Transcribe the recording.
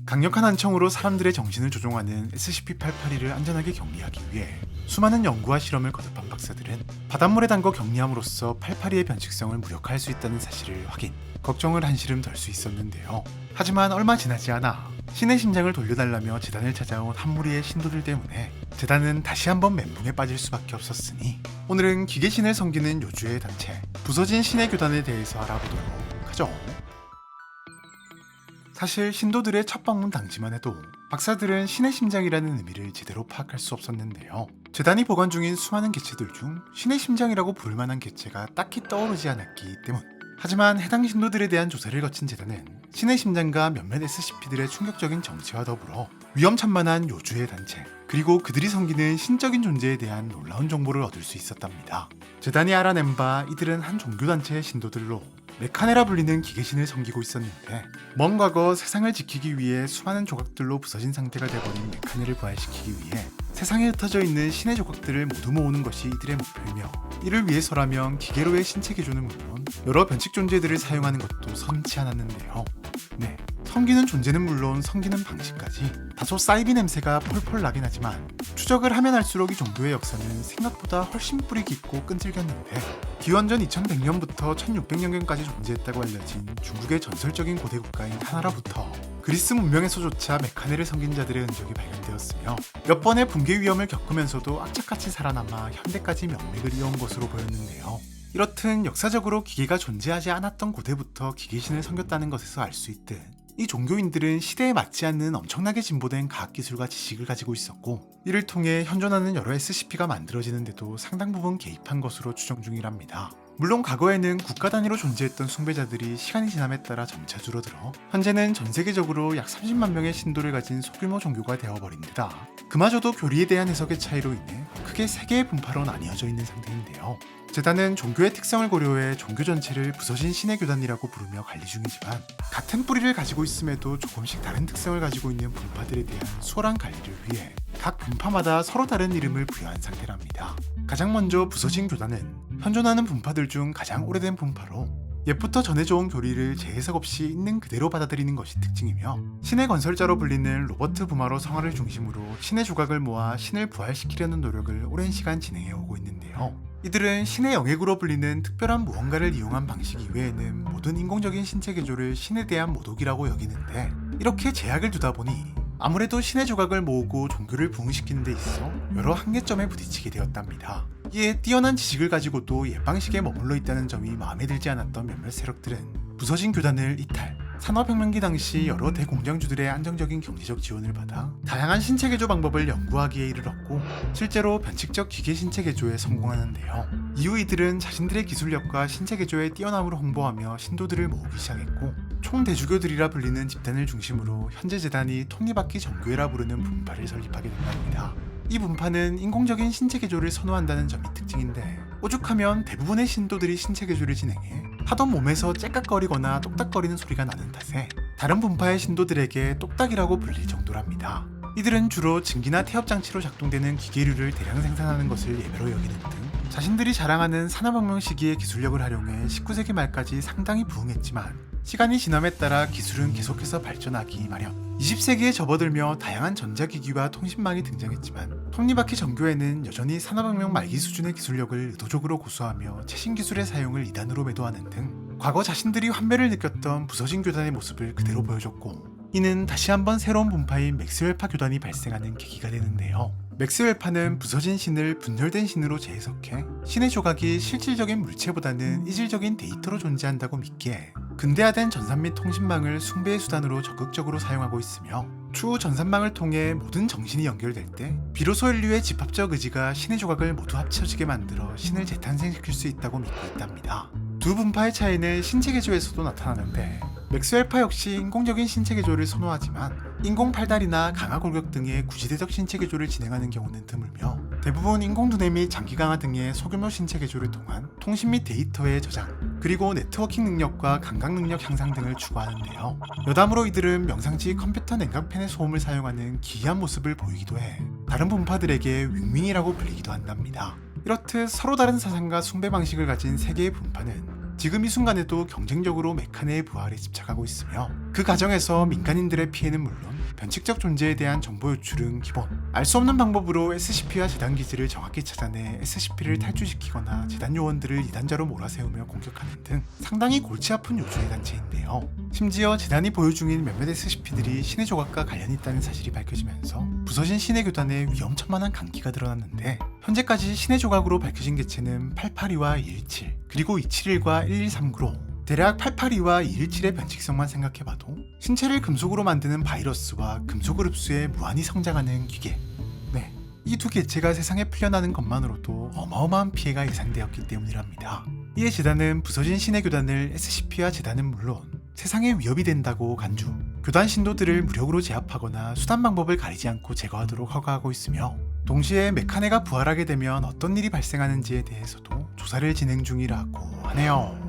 강력한 한청으로 사람들의 정신을 조종하는 SCP-882를 안전하게 격리하기 위해 수많은 연구와 실험을 거듭한 박사들은 바닷물에 담궈 격리함으로써 882의 변칙성을 무력화할 수 있다는 사실을 확인, 걱정을 한시름 덜 수 있었는데요. 하지만 얼마 지나지 않아 신의 심장을 돌려달라며 재단을 찾아온 한 무리의 신도들 때문에 재단은 다시 한번 멘붕에 빠질 수밖에 없었으니 오늘은 기계신을 섬기는 요주의 단체, 부서진 신의 교단에 대해서 알아보도록 하죠. 사실 신도들의 첫 방문 당시만 해도 박사들은 신의 심장이라는 의미를 제대로 파악할 수 없었는데요. 재단이 보관 중인 수많은 개체들 중 신의 심장이라고 부를 만한 개체가 딱히 떠오르지 않았기 때문. 하지만 해당 신도들에 대한 조사를 거친 재단은 신의 심장과 몇몇 SCP들의 충격적인 정체와 더불어 위험천만한 요주의 단체, 그리고 그들이 섬기는 신적인 존재에 대한 놀라운 정보를 얻을 수 있었답니다. 재단이 알아낸 바 이들은 한 종교단체의 신도들로 메카네라 불리는 기계신을 섬기고 있었는데, 먼 과거 세상을 지키기 위해 수많은 조각들로 부서진 상태가 돼버린 메카네를 부활시키기 위해 세상에 흩어져 있는 신의 조각들을 모두 모으는 것이 이들의 목표이며, 이를 위해서라면 기계로의 신체 개조는 물론 여러 변칙 존재들을 사용하는 것도 선치 않았는데요. 네, 섬기는 존재는 물론 섬기는 방식까지 다소 사이비 냄새가 폴폴 나긴 하지만 추적을 하면 할수록 이 종교의 역사는 생각보다 훨씬 뿌리 깊고 끈질겼는데, 기원전 2100년부터 1600년경까지 존재했다고 알려진 중국의 전설적인 고대 국가인 하나라부터 그리스 문명에서조차 메카네를 섬긴 자들의 흔적이 발견되었으며, 몇 번의 붕괴 위험을 겪으면서도 악착같이 살아남아 현대까지 명맥을 이어온 것으로 보였는데요. 이렇듯 역사적으로 기계가 존재하지 않았던 고대부터 기계신을 섬겼다는 것에서 알 수 있듯 이 종교인들은 시대에 맞지 않는 엄청나게 진보된 과학기술과 지식을 가지고 있었고, 이를 통해 현존하는 여러 SCP가 만들어지는데도 상당 부분 개입한 것으로 추정 중이랍니다. 물론 과거에는 국가 단위로 존재했던 숭배자들이 시간이 지남에 따라 점차 줄어들어 현재는 전 세계적으로 약 30만 명의 신도를 가진 소규모 종교가 되어버린 데다 그마저도 교리에 대한 해석의 차이로 인해 크게 3개의 분파로 나뉘어져 있는 상태인데요. 재단은 종교의 특성을 고려해 종교 전체를 부서진 신의 교단이라고 부르며 관리 중이지만, 같은 뿌리를 가지고 있음에도 조금씩 다른 특성을 가지고 있는 분파들에 대한 수월한 관리를 위해 각 분파마다 서로 다른 이름을 부여한 상태랍니다. 가장 먼저 부서진 교단은 현존하는 분파들 중 가장 오래된 분파로 옛부터 전해져온 교리를 재해석 없이 있는 그대로 받아들이는 것이 특징이며, 신의 건설자로 불리는 로버트 부마로 성화를 중심으로 신의 조각을 모아 신을 부활시키려는 노력을 오랜 시간 진행해오고 있는데요. 이들은 신의 영역으로 불리는 특별한 무언가를 이용한 방식 이외에는 모든 인공적인 신체 개조를 신에 대한 모독이라고 여기는데, 이렇게 제약을 두다 보니 아무래도 신의 조각을 모으고 종교를 부흥시키는 데 있어 여러 한계점에 부딪히게 되었답니다. 이에 뛰어난 지식을 가지고도 옛 방식에 머물러 있다는 점이 마음에 들지 않았던 몇몇 세력들은 부서진 교단을 이탈, 산업혁명기 당시 여러 대공장주들의 안정적인 경제적 지원을 받아 다양한 신체 개조 방법을 연구하기에 이르렀고, 실제로 변칙적 기계 신체 개조에 성공하는데요. 이후 이들은 자신들의 기술력과 신체 개조의 뛰어남을 홍보하며 신도들을 모으기 시작했고, 총대주교들이라 불리는 집단을 중심으로 현재 재단이 톱니바퀴 정교회라 부르는 분파를 설립하게 된답니다. 이 분파는 인공적인 신체 개조를 선호한다는 점이 특징인데, 오죽하면 대부분의 신도들이 신체 개조를 진행해 하던 몸에서 째깍거리거나 똑딱거리는 소리가 나는 탓에 다른 분파의 신도들에게 똑딱이라고 불릴 정도랍니다. 이들은 주로 증기나 태엽장치로 작동되는 기계류를 대량 생산하는 것을 예외로 여기는 등 자신들이 자랑하는 산업혁명 시기의 기술력을 활용해 19세기 말까지 상당히 부흥했지만, 시간이 지남에 따라 기술은 계속해서 발전하기 마련. 20세기에 접어들며 다양한 전자기기와 통신망이 등장했지만, 톱니바퀴 정교회는 여전히 산업혁명 말기 수준의 기술력을 의도적으로 고수하며 최신 기술의 사용을 이단으로 매도하는 등 과거 자신들이 환멸을 느꼈던 부서진 교단의 모습을 그대로 보여줬고, 이는 다시 한번 새로운 분파인 맥스웰파 교단이 발생하는 계기가 되는데요. 맥스웰파는 부서진 신을 분열된 신으로 재해석해 신의 조각이 실질적인 물체보다는 이질적인 데이터로 존재한다고 믿기에 근대화된 전산 및 통신망을 숭배의 수단으로 적극적으로 사용하고 있으며, 추후 전산망을 통해 모든 정신이 연결될 때 비로소 인류의 집합적 의지가 신의 조각을 모두 합쳐지게 만들어 신을 재탄생시킬 수 있다고 믿고 있답니다. 두 분파의 차이는 신체 개조에서도 나타나는데, 맥스웰파 역시 인공적인 신체 개조를 선호하지만 인공 팔다리나 강화 골격 등의 구시대적 신체 개조를 진행하는 경우는 드물며, 대부분 인공 두뇌 및 장기 강화 등의 소규모 신체 개조를 통한 통신 및 데이터의 저장, 그리고 네트워킹 능력과 감각 능력 향상 등을 추구하는데요. 여담으로 이들은 명상지 컴퓨터 냉각팬의 소음을 사용하는 기이한 모습을 보이기도 해 다른 분파들에게 윙윙이라고 불리기도 한답니다. 이렇듯 서로 다른 사상과 숭배 방식을 가진 세 개의 분파는 지금 이 순간에도 경쟁적으로 메카네의 부활에 집착하고 있으며 그 과정에서 민간인들의 피해는 물론 변칙적 존재에 대한 정보 유출은 기본. 알 수 없는 방법으로 SCP와 재단 기지를 정확히 찾아내 SCP를 탈주시키거나 재단 요원들을 이단자로 몰아세우며 공격하는 등 상당히 골치 아픈 요주의 단체인데요. 심지어 재단이 보유 중인 몇몇 SCP들이 신의 조각과 관련이 있다는 사실이 밝혀지면서 부서진 신의 교단에 위험천만한 강기가 드러났는데 현재까지 신의 조각으로 밝혀진 개체는 882와 217 그리고 271과 1139로 대략 882와 217의 변칙성만 생각해봐도 신체를 금속으로 만드는 바이러스와 금속을 흡수해 무한히 성장하는 기계. 네, 이 두 개체가 세상에 풀려나는 것만으로도 어마어마한 피해가 예상되었기 때문이랍니다. 이에 재단은 부서진 신의 교단을 SCP와 재단은 물론 세상에 위협이 된다고 간주, 교단 신도들을 무력으로 제압하거나 수단 방법을 가리지 않고 제거하도록 허가하고 있으며 동시에 메카네가 부활하게 되면 어떤 일이 발생하는지에 대해서도 조사를 진행 중이라고 하네요.